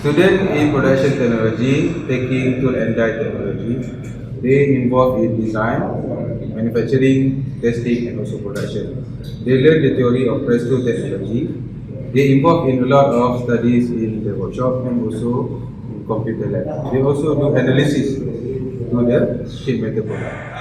Students in production technology taking tool and die technology, they involve in design, manufacturing, testing and also production. They learn the theory of press tool technology. They involve in a lot of studies in the workshop and also in computer lab. They also do analysis to the sheet metal product.